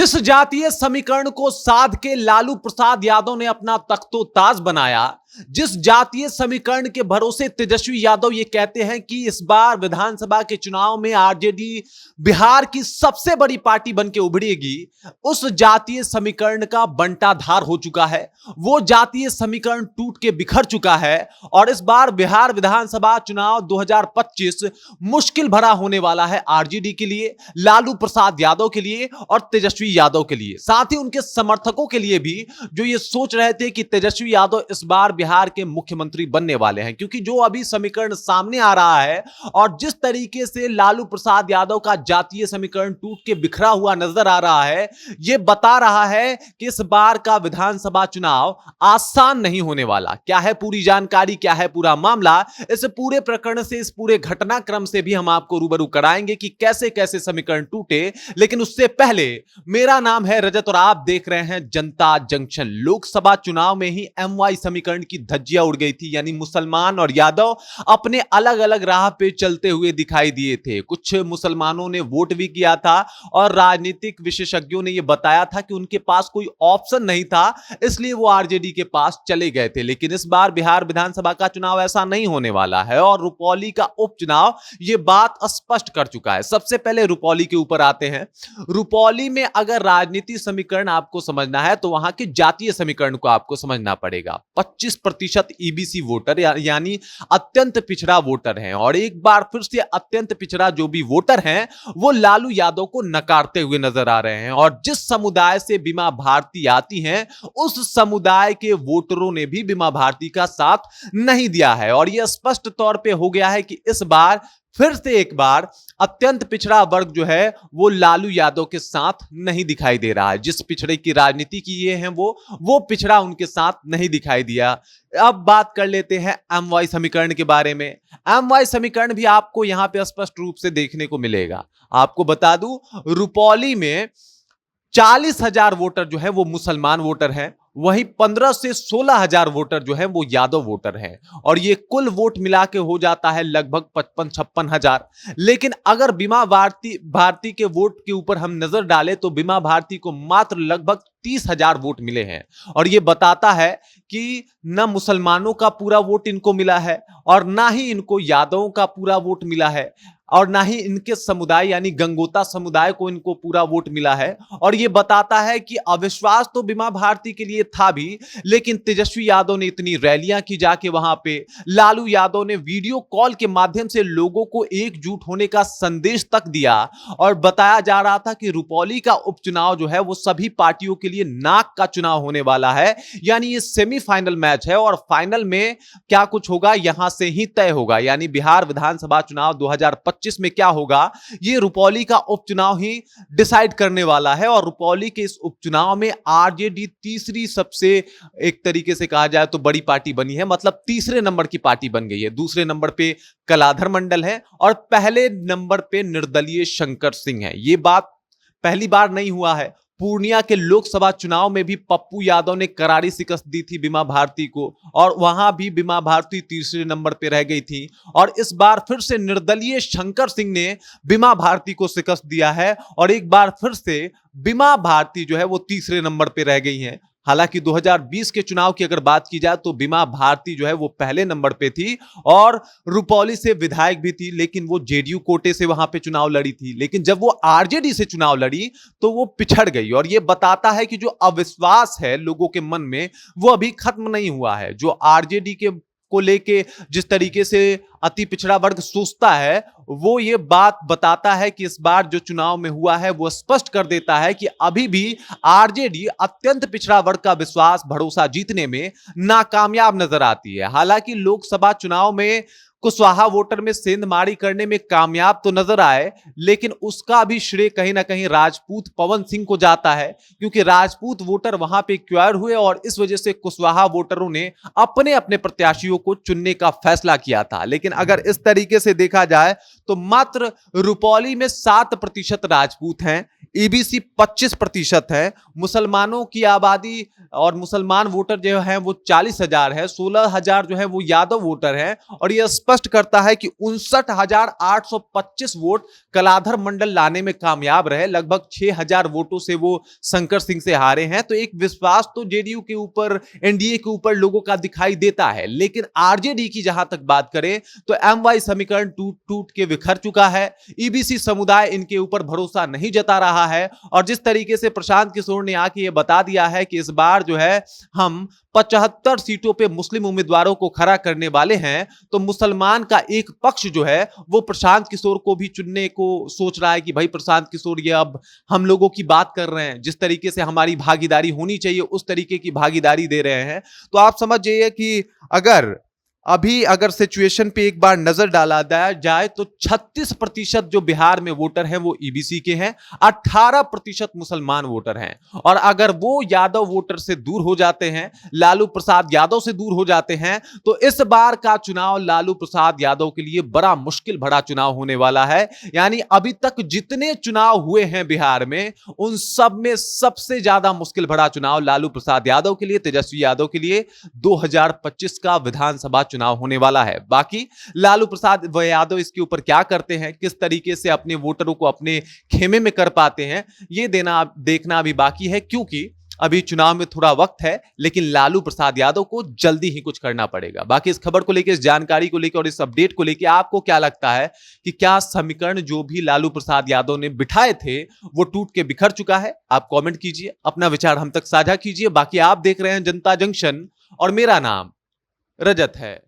जिस जातीय समीकरण को साध के लालू प्रसाद यादव ने अपना तख्तो-ताज बनाया, जिस जातीय समीकरण के भरोसे तेजस्वी यादव ये कहते हैं कि इस बार विधानसभा के चुनाव में आरजेडी बिहार की सबसे बड़ी पार्टी बनकर उभरेगी, उस जातीय समीकरण का बंटाधार हो चुका है। वो जातीय समीकरण टूट के बिखर चुका है और इस बार बिहार विधानसभा चुनाव 2025 मुश्किल भरा होने वाला है आरजेडी के लिए, लालू प्रसाद यादव के लिए और तेजस्वी यादव के लिए, साथ ही उनके समर्थकों के लिए भी, जो ये सोच रहे थे कि तेजस्वी यादव इस बार बिहार के मुख्यमंत्री बनने वाले हैं। क्योंकि जो अभी समीकरण सामने आ रहा है और जिस तरीके से लालू प्रसाद यादव का जातीय समीकरण टूट के बिखरा हुआ नजर आ रहा है, यह बता रहा है कि इस बार का विधानसभा चुनाव आसान नहीं होने वाला। क्या है पूरी जानकारी, क्या है पूरा मामला, इस पूरे प्रकरण से, इस पूरे घटनाक्रम से भी हम आपको रूबरू कराएंगे कि कैसे कैसे समीकरण टूटे। लेकिन उससे पहले, मेरा नाम है रजत और आप देख रहे हैं जनता जंक्शन। लोकसभा चुनाव में ही एमवाई समीकरण की धज्जियां उड़ गई थी, यानी मुसलमान और यादव अपने अलग अलग राह पे चलते हुए दिखाई दिए थे। कुछ मुसलमानों ने वोट भी किया था और राजनीतिक विशेषज्ञों ने यह बताया था कि उनके पास कोई ऑप्शन नहीं था, इसलिए वो आरजेडी के पास चले गए थे। लेकिन इस बार बिहार विधानसभा का चुनाव ऐसा नहीं होने वाला है और रुपौली का उपचुनाव यह बात स्पष्ट कर चुका है। सबसे पहले रुपौली के ऊपर आते हैं। रुपौली में अगर राजनीति समीकरण आपको समझना है तो वहां के जातीय समीकरण को आपको समझना पड़ेगा। 25% ईबीसी वोटर यानी अत्यंत पिछड़ा वोटर हैं और एक बार फिर से अत्यंत पिछड़ा जो भी वोटर हैं वो लालू यादव को नकारते हुए नजर आ रहे हैं। और जिस समुदाय से बीमा भारती आती हैं उस समुदाय के वोटरों ने भी बीमा भारती का साथ नहीं दिया है और यह स्पष्ट तौर पे हो गया है कि इस बार फिर से एक बार अत्यंत पिछड़ा वर्ग जो है वो लालू यादव के साथ नहीं दिखाई दे रहा है। जिस पिछड़े की राजनीति की ये है वो पिछड़ा उनके साथ नहीं दिखाई दिया। अब बात कर लेते हैं एमवाई समीकरण के बारे में। एमवाई समीकरण भी आपको यहां पे स्पष्ट रूप से देखने को मिलेगा। आपको बता दूं, रुपौली में 40,000 वोटर जो है वो मुसलमान वोटर हैं, वहीं 15 से 16,000 वोटर जो है वो यादव वोटर हैं और ये कुल वोट मिला के हो जाता है लगभग 55-56,000। लेकिन अगर बीमा भारती के वोट के ऊपर हम नजर डालें तो बीमा भारती को मात्र लगभग 30,000 वोट मिले हैं और ये बताता है कि न मुसलमानों का पूरा वोट इनको मिला है और ना ही इनको यादवों का पूरा वोट मिला है और ना ही इनके समुदाय यानी गंगोता समुदाय को इनको पूरा वोट मिला है। और यह बताता है कि अविश्वास तो बीमा भारती के लिए था भी, लेकिन तेजस्वी यादव ने इतनी रैलियां की जाके वहां पे, लालू यादव ने वीडियो कॉल के माध्यम से लोगों को एकजुट होने का संदेश तक दिया और बताया जा रहा था कि रुपौली का उपचुनाव जो है वो सभी पार्टियों के लिए नाक का चुनाव होने वाला है। यानी ये सेमीफाइनल मैच है और फाइनल में क्या कुछ होगा यहां से ही तय होगा। यानी बिहार विधानसभा चुनाव 2025 में क्या होगा ये रुपौली का उपचुनाव ही डिसाइड करने वाला है। और रुपौली के इस उपचुनाव में आरजेडी तीसरी सबसे, एक तरीके से कहा जाए तो बड़ी पार्टी बनी है, मतलब तीसरे नंबर की पार्टी बन गई है। दूसरे नंबर पे कलाधर मंडल है और पहले नंबर पे निर्दलीय शंकर सिंह है। ये बात पहली बार नहीं हुआ है। पूर्णिया के लोकसभा चुनाव में भी पप्पू यादव ने करारी शिकस्त दी थी बीमा भारती को और वहां भी बीमा भारती तीसरे नंबर पे रह गई थी और इस बार फिर से निर्दलीय शंकर सिंह ने बीमा भारती को शिकस्त दिया है और एक बार फिर से बीमा भारती जो है वो तीसरे नंबर पे रह गई है। हालांकि 2020 के चुनाव की अगर बात की जाए तो बीमा भारती जो है वो पहले नंबर पे थी और रुपौली से विधायक भी थी, लेकिन वो जेडीयू कोटे से वहां पे चुनाव लड़ी थी। लेकिन जब वो आरजेडी से चुनाव लड़ी तो वो पिछड़ गई और ये बताता है कि जो अविश्वास है लोगों के मन में वो अभी खत्म नहीं हुआ है। जो आरजेडी के को लेके जिस तरीके से अति पिछड़ा वर्ग सोचता है वो ये बात बताता है कि इस बार जो चुनाव में हुआ है वो स्पष्ट कर देता है कि अभी भी आरजेडी अत्यंत पिछड़ा वर्ग का विश्वास भरोसा जीतने में नाकामयाब नजर आती है। हालांकि लोकसभा चुनाव में कुशवाहा वोटर में सेंधमारी करने में कामयाब तो नजर आए, लेकिन उसका भी श्रेय कहीं ना कहीं राजपूत पवन सिंह को जाता है क्योंकि राजपूत वोटर वहां पे एक्वायर हुए और इस वजह से कुशवाहा वोटरों ने अपने अपने प्रत्याशियों को चुनने का फैसला किया था। लेकिन अगर इस तरीके से देखा जाए तो मात्र रुपौली में 7% राजपूत हैं, ईबीसी 25% है, मुसलमानों की आबादी और मुसलमान वोटर जो है वो 40,000 है, 16,000 जो है वो यादव वोटर है, और यह स्पष्ट करता है कि 59,825 वोट कलाधर मंडल लाने में कामयाब रहे। लगभग 6,000 वोटों से वो शंकर सिंह से हारे हैं। तो एक विश्वास तो जेडीयू के ऊपर, एनडीए के ऊपर लोगों का दिखाई देता है, लेकिन आरजेडी की जहां तक बात करें तो एमवाई समीकरण टूट टूट के बिखर चुका है। ईबीसी समुदाय इनके ऊपर भरोसा नहीं जता रहा है, और जिस तरीके से प्रशांत किशोर ने आके ये बता दिया है कि इस बार जो है हम 75 सीटों पे मुस्लिम उम्मीदवारों को खड़ा करने वाले हैं, तो मुसलमान का एक पक्ष जो है वो प्रशांत किशोर को भी चुनने को सोच रहा है कि भाई प्रशांत किशोर ये अब हम लोगों की बात कर रहे हैं, जिस तरीके से हमारी भागीदारी होनी चाहिए उस तरीके की भागीदारी दे रहे हैं। तो आप समझ जाइए कि अगर सिचुएशन पे एक बार नजर डाला जाए तो 36% जो बिहार में वोटर हैं वो ईबीसी के हैं, 18% मुसलमान वोटर हैं। और अगर वो यादव वोटर से दूर हो जाते हैं, लालू प्रसाद यादव से दूर हो जाते हैं, तो इस बार का चुनाव लालू प्रसाद यादव के लिए बड़ा मुश्किल भरा चुनाव होने वाला है। यानी अभी तक जितने चुनाव हुए हैं बिहार में, उन सब में सबसे ज्यादा मुश्किल भरा चुनाव लालू प्रसाद यादव के लिए, तेजस्वी यादव के लिए 2025 का विधानसभा चुनाव होने वाला है। बाकी लालू प्रसाद व यादव इसके ऊपर क्या करते हैं, किस तरीके से अपने वोटरों को अपने खेमे में कर पाते हैं, ये देखना अभी बाकी है, क्योंकि अभी चुनाव में थोड़ा वक्त है। लेकिन लालू प्रसाद यादव को जल्दी ही कुछ करना पड़ेगा। बाकी इस खबर को लेकर, इस जानकारी को लेकर और इस अपडेट को लेकर आपको क्या लगता है कि क्या समीकरण जो भी लालू प्रसाद यादव ने बिठाए थे वो टूट के बिखर चुका है? आप कमेंट कीजिए, अपना विचार हम तक साझा कीजिए। बाकी आप देख रहे हैं जनता जंक्शन और मेरा नाम रजत है।